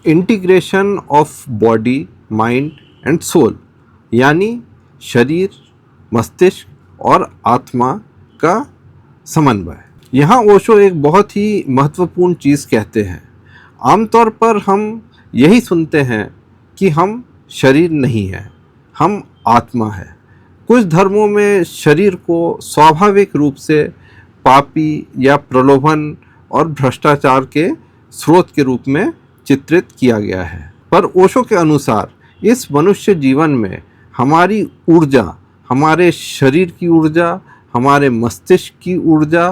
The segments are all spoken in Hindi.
Integration of body, mind and soul, यानी शरीर, मस्तिष्क और आत्मा का समन्वय। यहाँ ओशो एक बहुत ही महत्वपूर्ण चीज़ कहते हैं। आमतौर पर हम यही सुनते हैं कि हम शरीर नहीं है, हम आत्मा है। कुछ धर्मों में शरीर को स्वाभाविक रूप से पापी या प्रलोभन और भ्रष्टाचार के स्रोत के रूप में चित्रित किया गया है। पर ओशो के अनुसार इस मनुष्य जीवन में हमारी ऊर्जा, हमारे शरीर की ऊर्जा, हमारे मस्तिष्क की ऊर्जा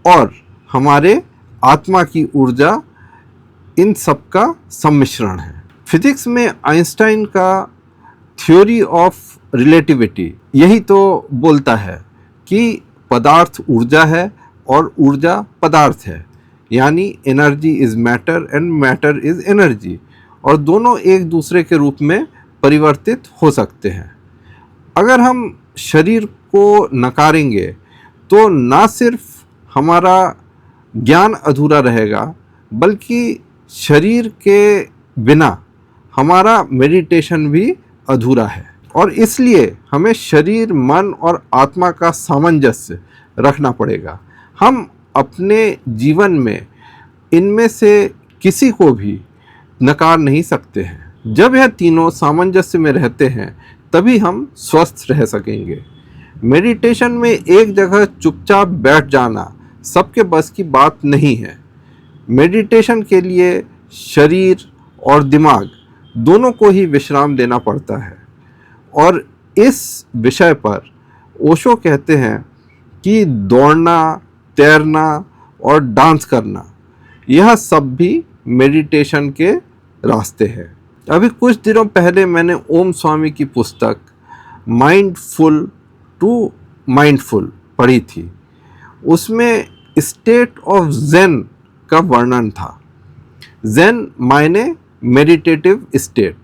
और हमारे आत्मा की ऊर्जा, इन सब का सम्मिश्रण है। फिजिक्स में आइंस्टाइन का थ्योरी ऑफ रिलेटिविटी यही तो बोलता है कि पदार्थ ऊर्जा है और ऊर्जा पदार्थ है, यानी energy is matter and matter is energy, और दोनों एक दूसरे के रूप में परिवर्तित हो सकते हैं। अगर हम शरीर को नकारेंगे तो ना सिर्फ हमारा ज्ञान अधूरा रहेगा, बल्कि शरीर के बिना हमारा मेडिटेशन भी अधूरा है। और इसलिए हमें शरीर, मन और आत्मा का सामंजस्य रखना पड़ेगा। हम अपने जीवन में इनमें से किसी को भी नकार नहीं सकते हैं। जब यह तीनों सामंजस्य में रहते हैं तभी हम स्वस्थ रह सकेंगे। मेडिटेशन में एक जगह चुपचाप बैठ जाना सबके बस की बात नहीं है। मेडिटेशन के लिए शरीर और दिमाग दोनों को ही विश्राम देना पड़ता है। और इस विषय पर ओशो कहते हैं कि दौड़ना, तैरना और डांस करना, यह सब भी मेडिटेशन के रास्ते हैं। अभी कुछ दिनों पहले मैंने ओम स्वामी की पुस्तक माइंडफुल टू माइंडफुल पढ़ी थी। उसमें स्टेट ऑफ ज़ेन का वर्णन था। ज़ेन मायने मेडिटेटिव स्टेट,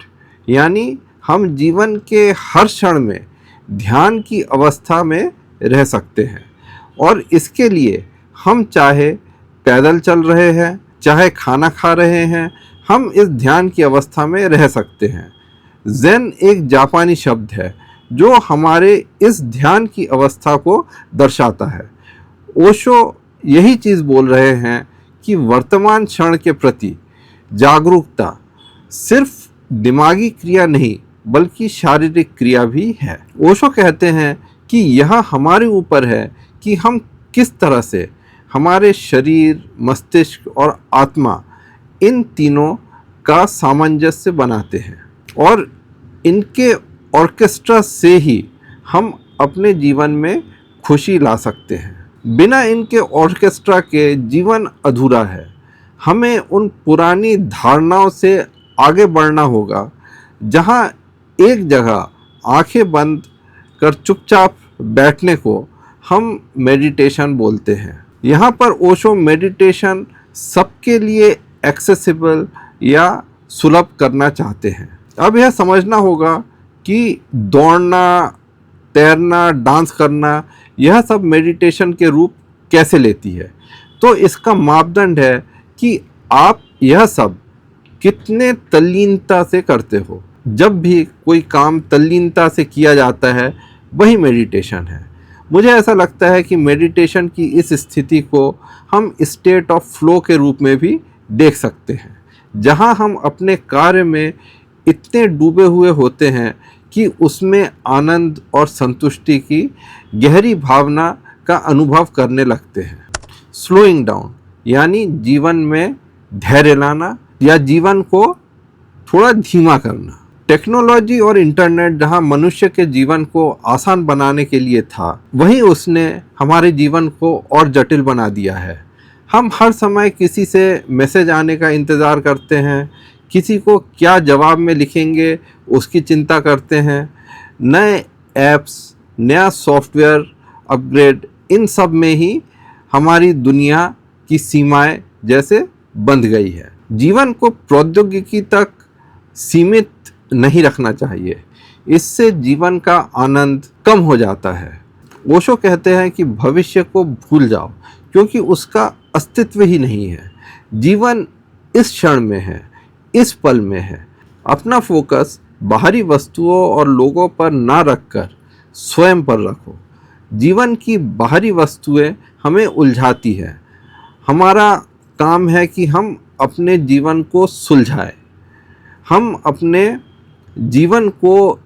यानी हम जीवन के हर क्षण में ध्यान की अवस्था में रह सकते हैं। और इसके लिए हम चाहे पैदल चल रहे हैं, चाहे खाना खा रहे हैं, हम इस ध्यान की अवस्था में रह सकते हैं। ज़ेन एक जापानी शब्द है जो हमारे इस ध्यान की अवस्था को दर्शाता है। ओशो यही चीज़ बोल रहे हैं कि वर्तमान क्षण के प्रति जागरूकता सिर्फ दिमागी क्रिया नहीं बल्कि शारीरिक क्रिया भी है। ओशो कहते हैं कि यह हमारे ऊपर है कि हम किस तरह से हमारे शरीर, मस्तिष्क और आत्मा, इन तीनों का सामंजस्य बनाते हैं। और इनके ऑर्केस्ट्रा से ही हम अपने जीवन में खुशी ला सकते हैं। बिना इनके ऑर्केस्ट्रा के जीवन अधूरा है। हमें उन पुरानी धारणाओं से आगे बढ़ना होगा जहाँ एक जगह आंखें बंद कर चुपचाप बैठने को हम मेडिटेशन बोलते हैं। यहाँ पर ओशो मेडिटेशन सबके लिए एक्सेसिबल या सुलभ करना चाहते हैं। अब यह समझना होगा कि दौड़ना, तैरना, डांस करना, यह सब मेडिटेशन के रूप कैसे लेती है। तो इसका मापदंड है कि आप यह सब कितने तल्लीनता से करते हो। जब भी कोई काम तल्लीनता से किया जाता है वही मेडिटेशन है। मुझे ऐसा लगता है कि मेडिटेशन की इस स्थिति को हम स्टेट ऑफ फ्लो के रूप में भी देख सकते हैं, जहां हम अपने कार्य में इतने डूबे हुए होते हैं कि उसमें आनंद और संतुष्टि की गहरी भावना का अनुभव करने लगते हैं। स्लोइंग डाउन यानी जीवन में धैर्य लाना या जीवन को थोड़ा धीमा करना। टेक्नोलॉजी और इंटरनेट जहां मनुष्य के जीवन को आसान बनाने के लिए था, वहीं उसने हमारे जीवन को और जटिल बना दिया है। हम हर समय किसी से मैसेज आने का इंतज़ार करते हैं, किसी को क्या जवाब में लिखेंगे उसकी चिंता करते हैं। नए ऐप्स, नया सॉफ्टवेयर अपग्रेड, इन सब में ही हमारी दुनिया की सीमाएं जैसे बंध गई है। जीवन को प्रौद्योगिकी तक सीमित नहीं रखना चाहिए, इससे जीवन का आनंद कम हो जाता है। ओशो कहते हैं कि भविष्य को भूल जाओ क्योंकि उसका अस्तित्व ही नहीं है। जीवन इस क्षण में है, इस पल में है। अपना फोकस बाहरी वस्तुओं और लोगों पर ना रखकर स्वयं पर रखो। जीवन की बाहरी वस्तुएं हमें उलझाती है। हमारा काम है कि हम अपने जीवन को सुलझाएं। हम अपने जीवन को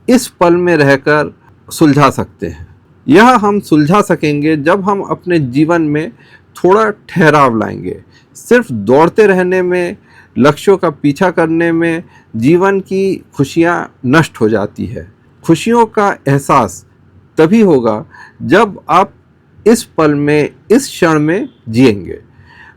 इस पल में रहकर सुलझा सकते हैं। यह हम सुलझा सकेंगे जब हम अपने जीवन में थोड़ा ठहराव लाएंगे। सिर्फ दौड़ते रहने में, लक्ष्यों का पीछा करने में जीवन की खुशियाँ नष्ट हो जाती है। खुशियों का एहसास तभी होगा जब आप इस पल में, इस क्षण में जिएंगे।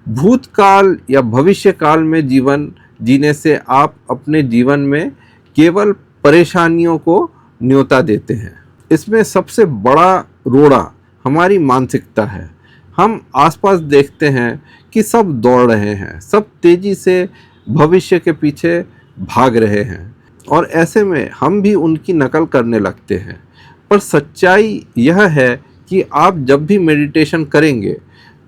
भूतकाल या भविष्य काल में जीवन जीने से आप अपने जीवन में केवल परेशानियों को न्योता देते हैं। इसमें सबसे बड़ा रोड़ा हमारी मानसिकता है। हम आसपास देखते हैं कि सब दौड़ रहे हैं, सब तेज़ी से भविष्य के पीछे भाग रहे हैं और ऐसे में हम भी उनकी नकल करने लगते हैं। पर सच्चाई यह है कि आप जब भी मेडिटेशन करेंगे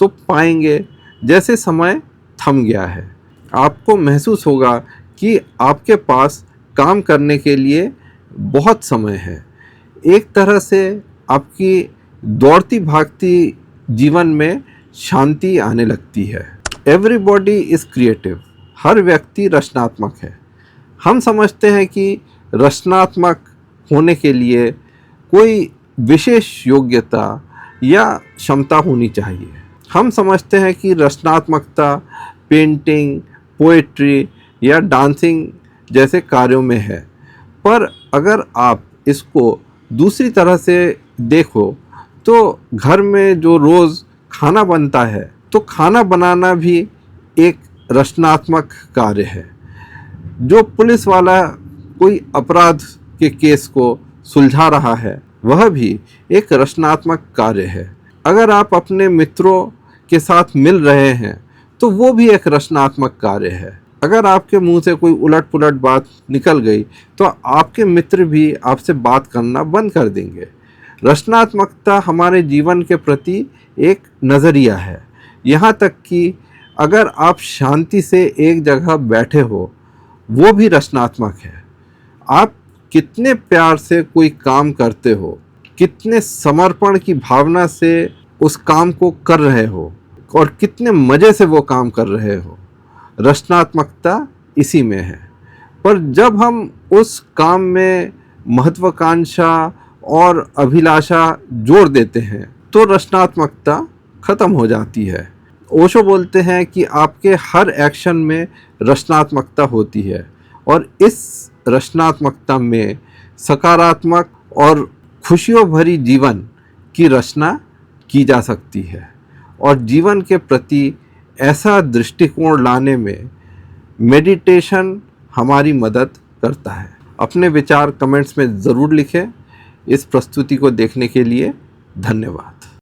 तो पाएंगे जैसे समय थम गया है। आपको महसूस होगा कि आपके पास काम करने के लिए बहुत समय है। एक तरह से आपकी दौड़ती भागती जीवन में शांति आने लगती है। Everybody is creative. हर व्यक्ति रचनात्मक है। हम समझते हैं कि रचनात्मक होने के लिए कोई विशेष योग्यता या क्षमता होनी चाहिए। हम समझते हैं कि रचनात्मकता पेंटिंग, पोएट्री या डांसिंग जैसे कार्यों में है। पर अगर आप इसको दूसरी तरह से देखो तो घर में जो रोज़ खाना बनता है तो खाना बनाना भी एक रचनात्मक कार्य है। जो पुलिस वाला कोई अपराध के केस को सुलझा रहा है वह भी एक रचनात्मक कार्य है। अगर आप अपने मित्रों के साथ मिल रहे हैं तो वो भी एक रचनात्मक कार्य है। अगर आपके मुंह से कोई उलट पुलट बात निकल गई तो आपके मित्र भी आपसे बात करना बंद कर देंगे। रचनात्मकता हमारे जीवन के प्रति एक नज़रिया है। यहाँ तक कि अगर आप शांति से एक जगह बैठे हो वो भी रचनात्मक है। आप कितने प्यार से कोई काम करते हो, कितने समर्पण की भावना से उस काम को कर रहे हो और कितने मज़े से वो काम कर रहे हो, रचनात्मकता इसी में है। पर जब हम उस काम में महत्वाकांक्षा और अभिलाषा जोड़ देते हैं तो रचनात्मकता ख़त्म हो जाती है। ओशो बोलते हैं कि आपके हर एक्शन में रचनात्मकता होती है और इस रचनात्मकता में सकारात्मक और खुशियों भरी जीवन की रचना की जा सकती है। और जीवन के प्रति ऐसा दृष्टिकोण लाने में मेडिटेशन हमारी मदद करता है। अपने विचार कमेंट्स में ज़रूर लिखें। इस प्रस्तुति को देखने के लिए धन्यवाद।